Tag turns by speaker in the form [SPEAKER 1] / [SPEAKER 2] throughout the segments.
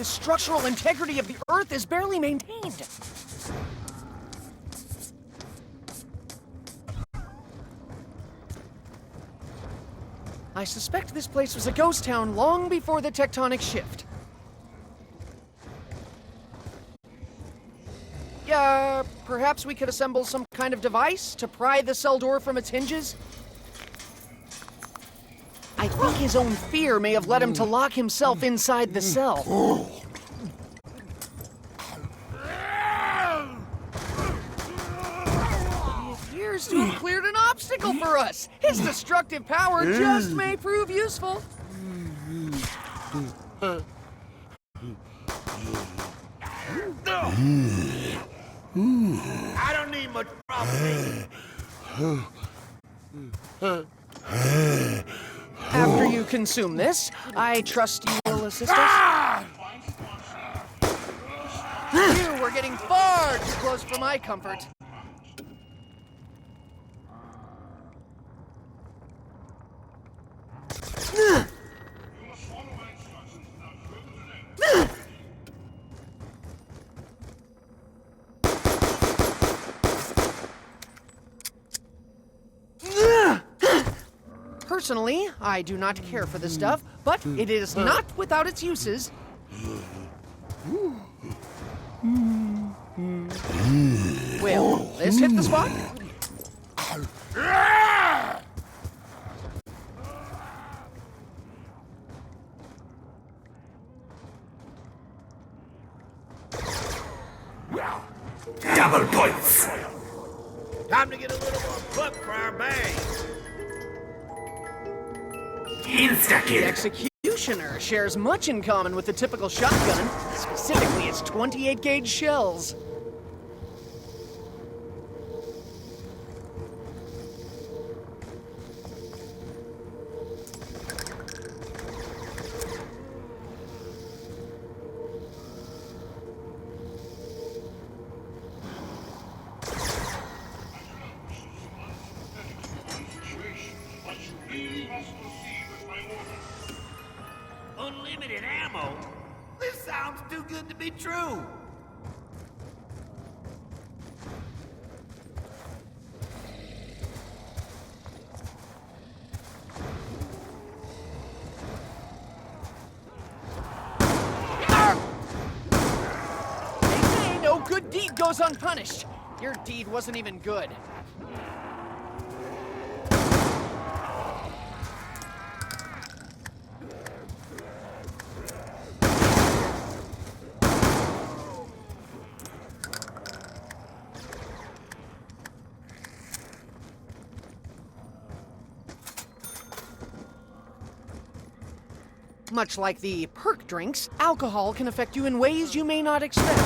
[SPEAKER 1] the structural integrity of the Earth is barely maintained. I suspect this place was a ghost town long before the tectonic shift. Perhaps we could assemble some kind of device to pry the cell door from its hinges? I think his own fear may have led him to lock himself inside the cell. He appears to have cleared an obstacle for us. His destructive power just may prove useful.
[SPEAKER 2] I don't need much problem.
[SPEAKER 1] After you consume this, I trust you will assist us? You were getting far too close for my comfort. Personally, I do not care for this stuff, but it is not without its uses. Will this hit the spot?
[SPEAKER 2] Double points! Time to get a little more put for our bang!
[SPEAKER 1] The Executioner shares much in common with the typical shotgun, specifically its 28-gauge shells.
[SPEAKER 2] Unlimited ammo? This sounds too good to be true!
[SPEAKER 1] They say no good deed goes unpunished. Your deed wasn't even good. Much like the perk drinks, alcohol can affect you in ways you may not expect.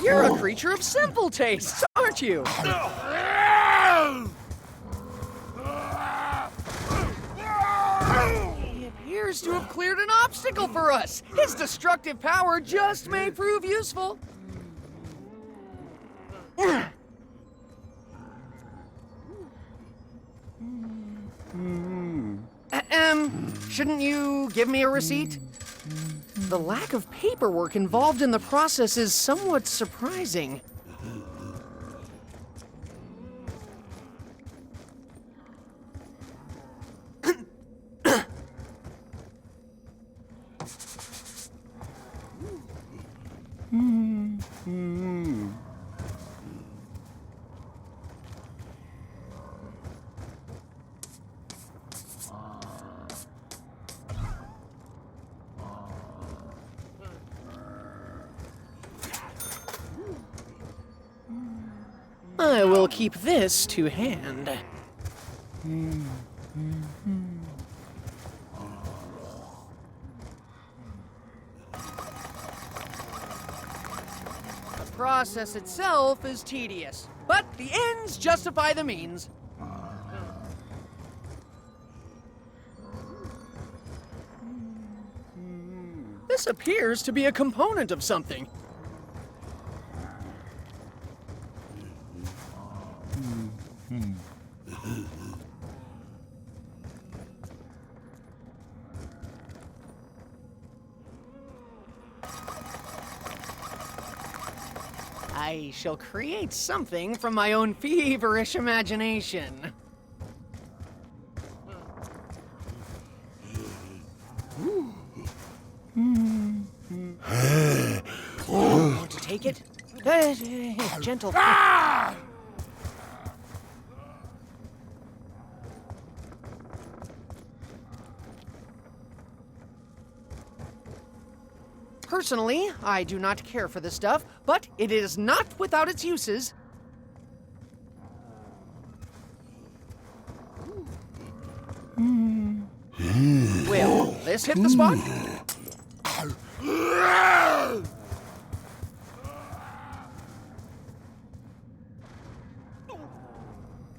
[SPEAKER 1] You're a creature of simple tastes, aren't you? He appears to have cleared an obstacle for us. His destructive power just may prove useful. Shouldn't you give me a receipt? The lack of paperwork involved in the process is somewhat surprising. I will keep this to hand. The process itself is tedious, but the ends justify the means. This appears to be a component of something. I shall create something from my own feverish imagination. Want to take it? Gentle. Personally, I do not care for this stuff, but it is not without its uses. Will this hit the spot?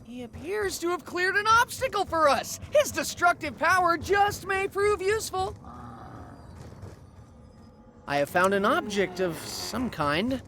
[SPEAKER 1] He appears to have cleared an obstacle for us. His destructive power just may prove useful. I have found an object of some kind.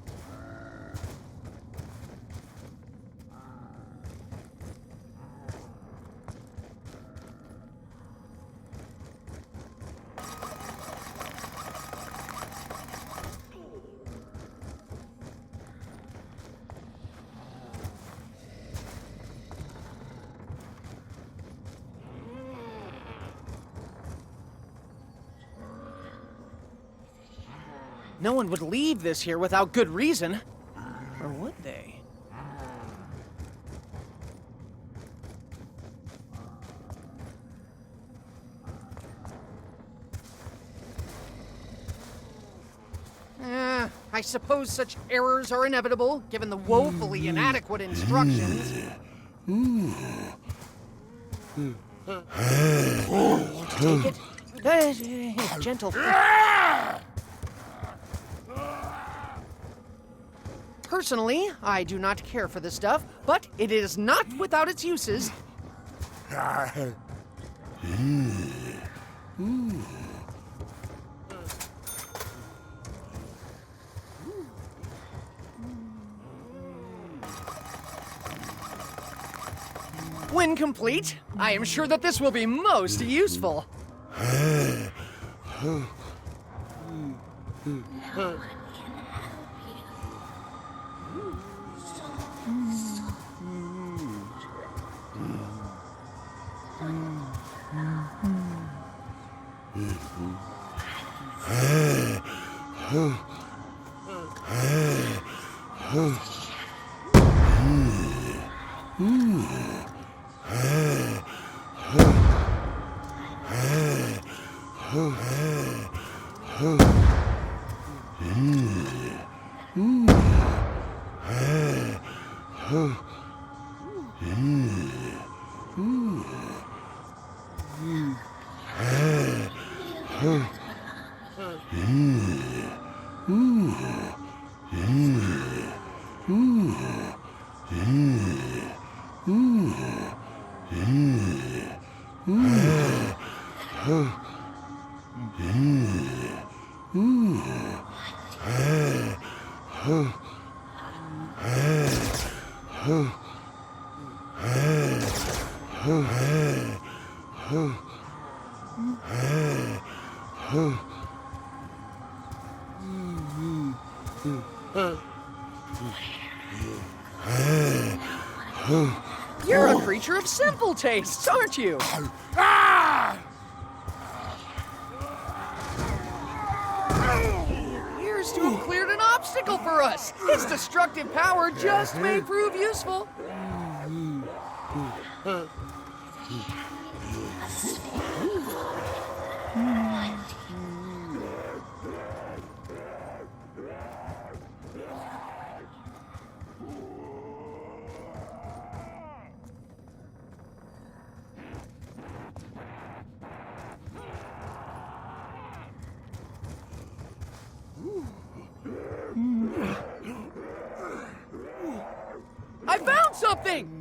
[SPEAKER 1] No one would leave this here without good reason. Or would they? I suppose such errors are inevitable, given the woefully inadequate instructions. Want to take it? Gentle. Personally, I do not care for this stuff, but it is not without its uses. When complete, I am sure that this will be most useful. You're a creature of simple tastes, aren't you? He appears to have cleared an obstacle for us. His destructive power just may prove useful. found something!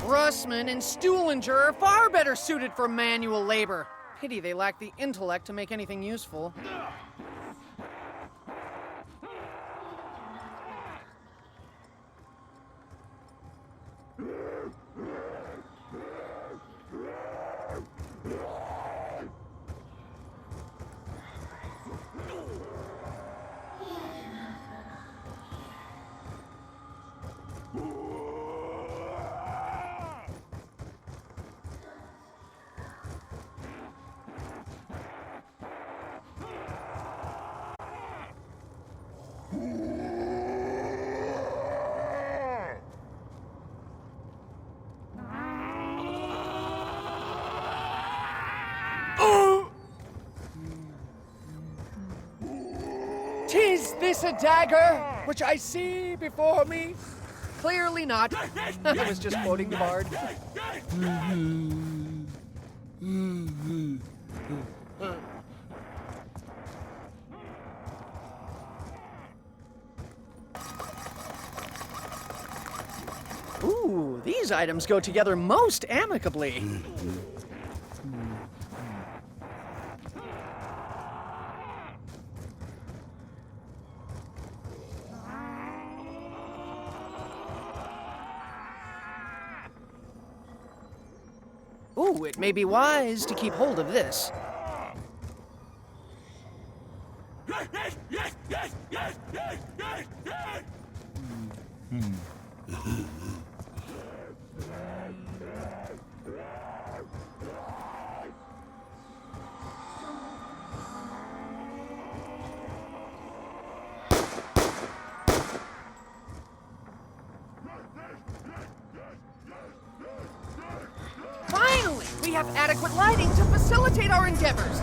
[SPEAKER 1] Russman and Stuhlinger are far better suited for manual labor. Pity they lack the intellect to make anything useful. Tis this a dagger, which I see before me? Clearly not. I was just quoting the bard. Ooh, these items go together most amicably. Ooh, it may be wise to keep hold of this. Finally, we have adequate lighting to facilitate our endeavors.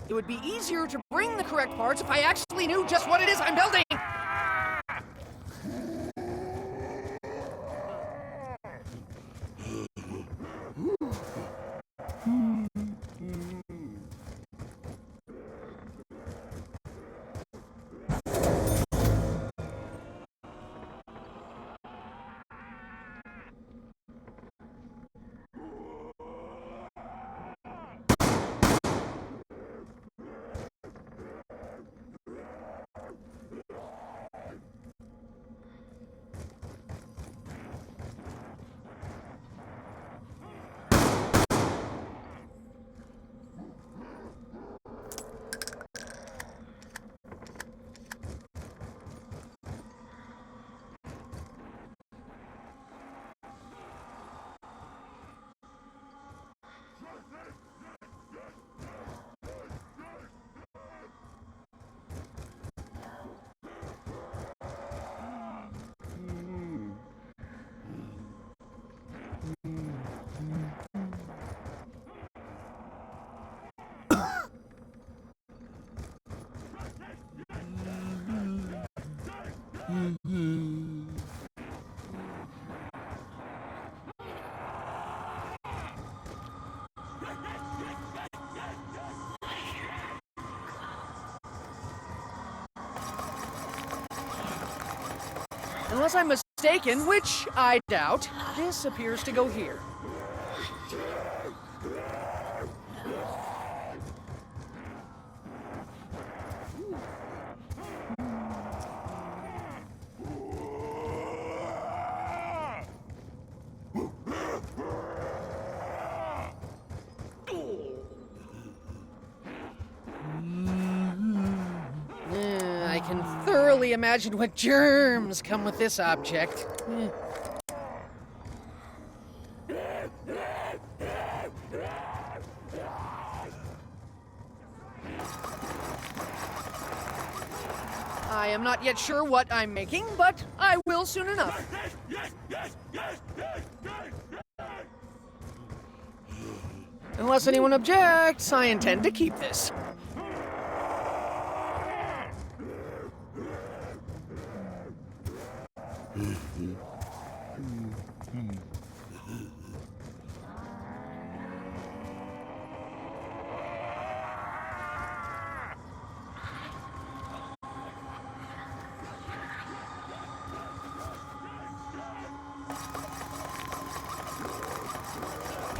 [SPEAKER 1] It would be easier to bring the correct parts if I actually knew just what it is I'm building! Unless I'm mistaken, which I doubt, this appears to go here. only imagine what germs come with this object. I am not yet sure what I'm making, but I will soon enough. Unless anyone objects, I intend to keep this.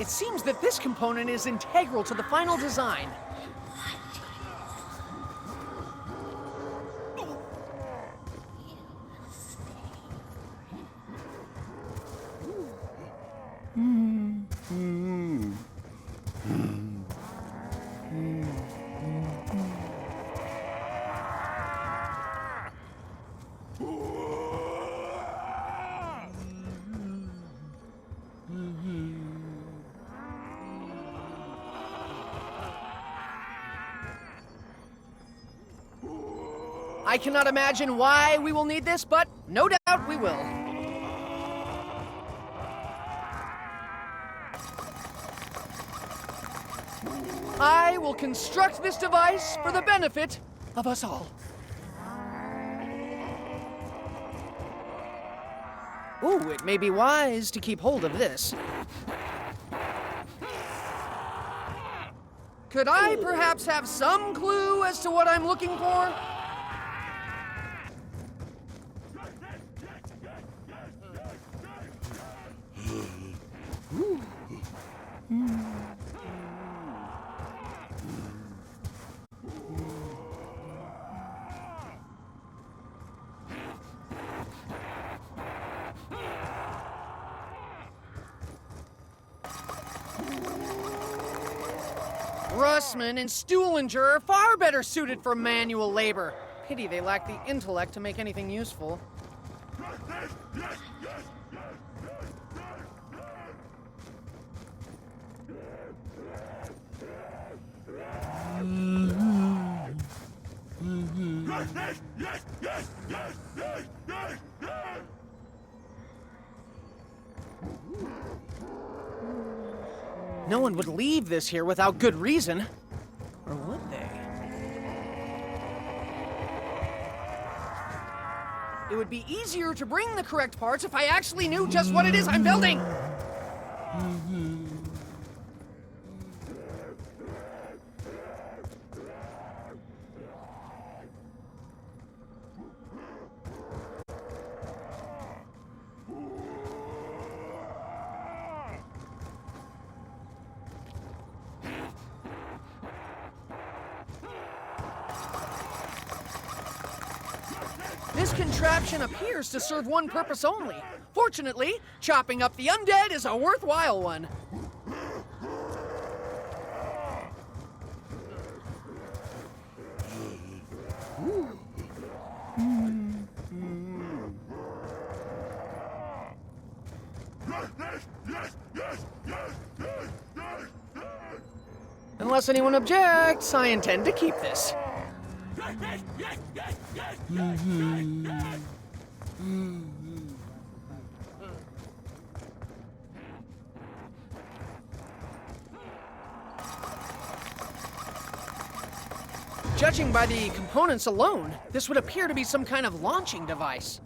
[SPEAKER 1] It seems that this component is integral to the final design. I cannot imagine why we will need this, but no doubt we will. I will construct this device for the benefit of us all. Ooh, it may be wise to keep hold of this. Could I perhaps have some clue as to what I'm looking for? Russman and Stuhlinger are far better suited for manual labor. Pity they lack the intellect to make anything useful. No one would leave this here without good reason. Or would they? It would be easier to bring the correct parts if I actually knew just what it is I'm building! This contraption appears to serve one purpose only. Fortunately, chopping up the undead is a worthwhile one. Unless anyone objects, I intend to keep this. Judging by the components alone, this would appear to be some kind of launching device.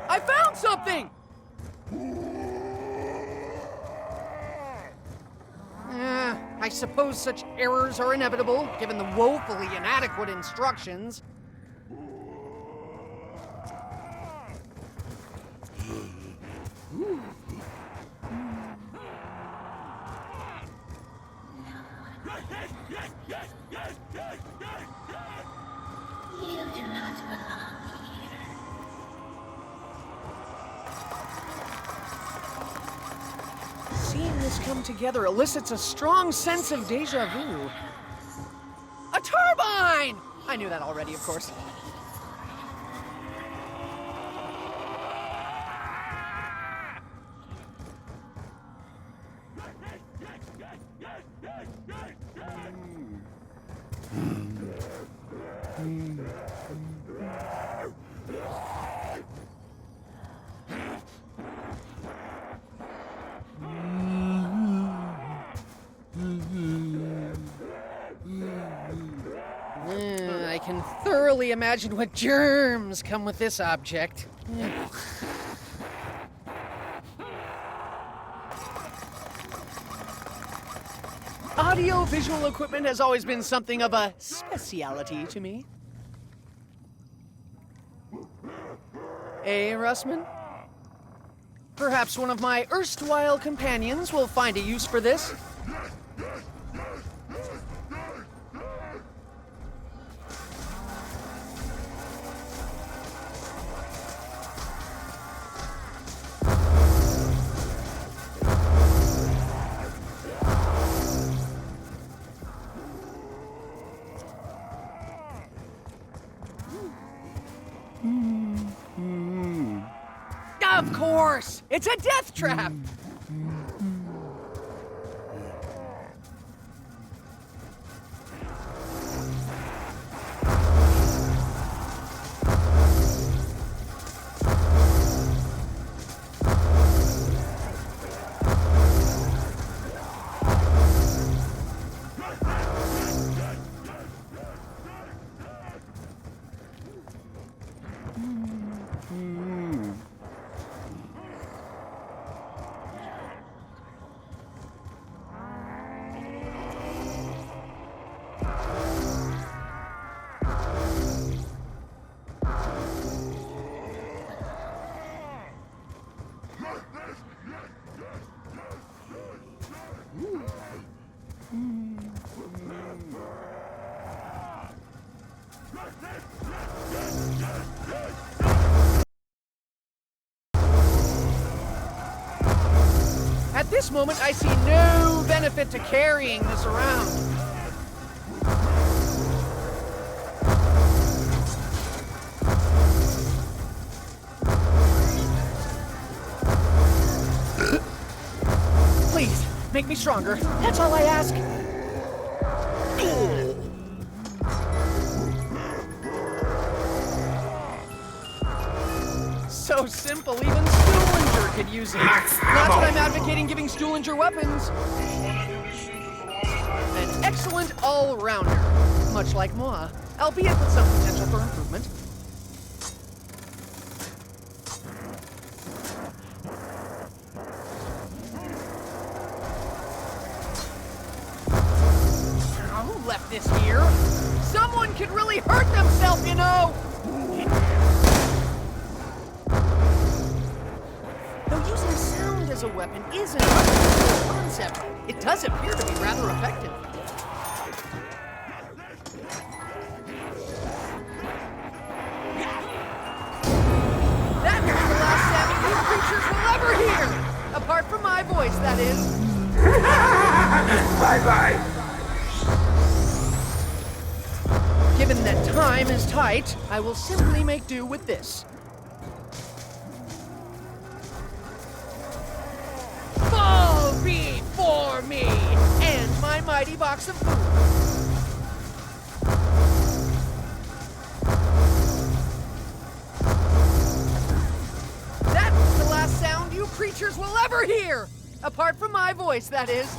[SPEAKER 1] I found something! I suppose such errors are inevitable, given the woefully inadequate instructions. Seeing this come together elicits a strong sense of deja vu. A turbine! I knew that already, of course. I can thoroughly imagine what germs come with this object. Audio-visual equipment has always been something of a speciality to me. Russman? Perhaps one of my erstwhile companions will find a use for this. Of course! It's a death trap! At this moment, I see no benefit to carrying this around. Please, make me stronger. That's all I ask. So simple, even Stuhlinger could use it. Not that I'm advocating giving Stuhlinger weapons. An excellent all-rounder, much like Moa, albeit with some potential for improvement. Who left this here? Someone could really hurt themselves, you know! Though using sound as a weapon is an unusual concept, it does appear to be rather effective. That was the last sound you creatures will ever hear! Apart from my voice, that is.
[SPEAKER 2] Bye-bye.
[SPEAKER 1] Given that time is tight, I will simply make do with this. Fall before me and my mighty box of food. That was the last sound you creatures will ever hear! Apart from my voice, that is.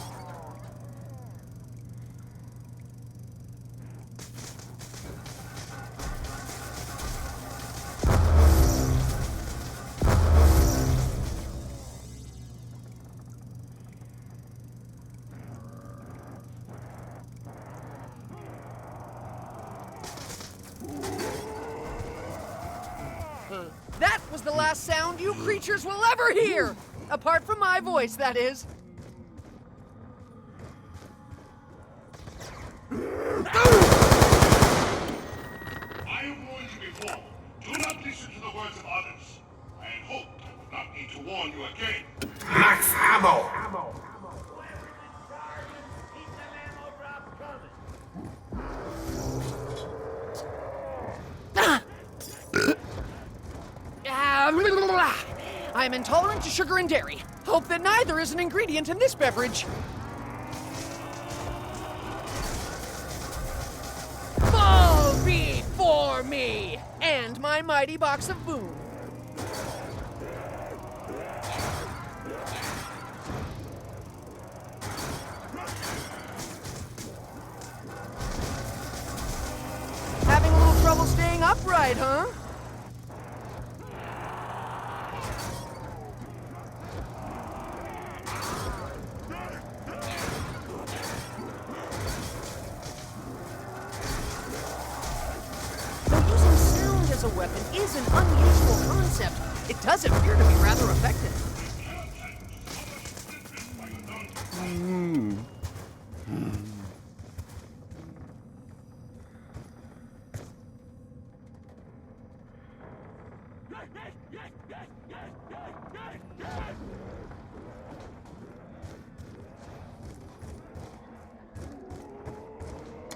[SPEAKER 1] That was the last sound you creatures will ever hear! Apart from my voice, that is.
[SPEAKER 3] I the words of others. I had hoped I would not need to warn you again.
[SPEAKER 2] Max ammo!
[SPEAKER 1] I'm intolerant to sugar and dairy. Hope that neither is an ingredient in this beverage. Fall before me and my mighty box of boom. Having a little trouble staying upright, huh? A weapon is an unusual concept. It does appear to be rather effective.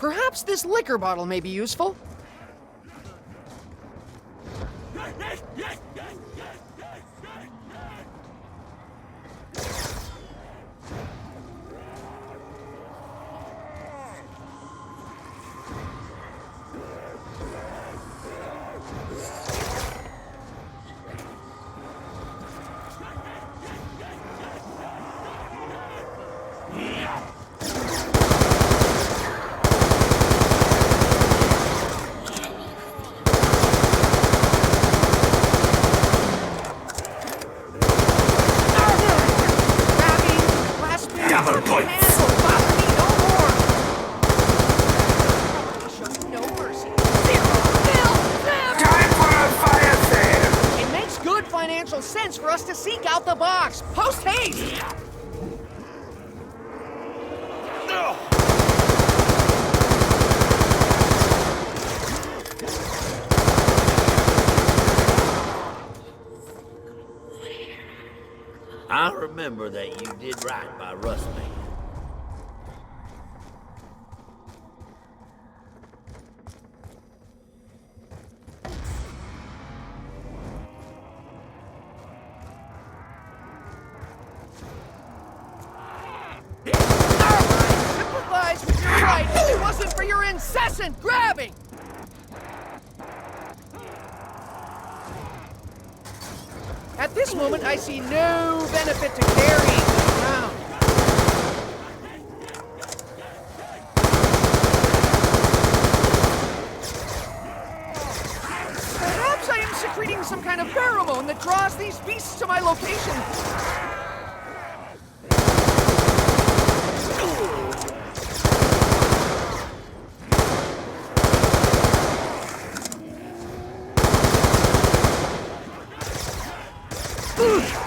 [SPEAKER 1] Perhaps this liquor bottle may be useful.
[SPEAKER 2] Double points! Time for a fire sale!
[SPEAKER 1] It makes good financial sense for us to seek out the box. Post haste!
[SPEAKER 2] I remember that you did right by Rustman.
[SPEAKER 1] I sympathize with your plight if it wasn't for your incessant grabbing! At this moment, I see no benefit to carrying them around. Perhaps I am secreting some kind of pheromone that draws these beasts to my location. Ugh.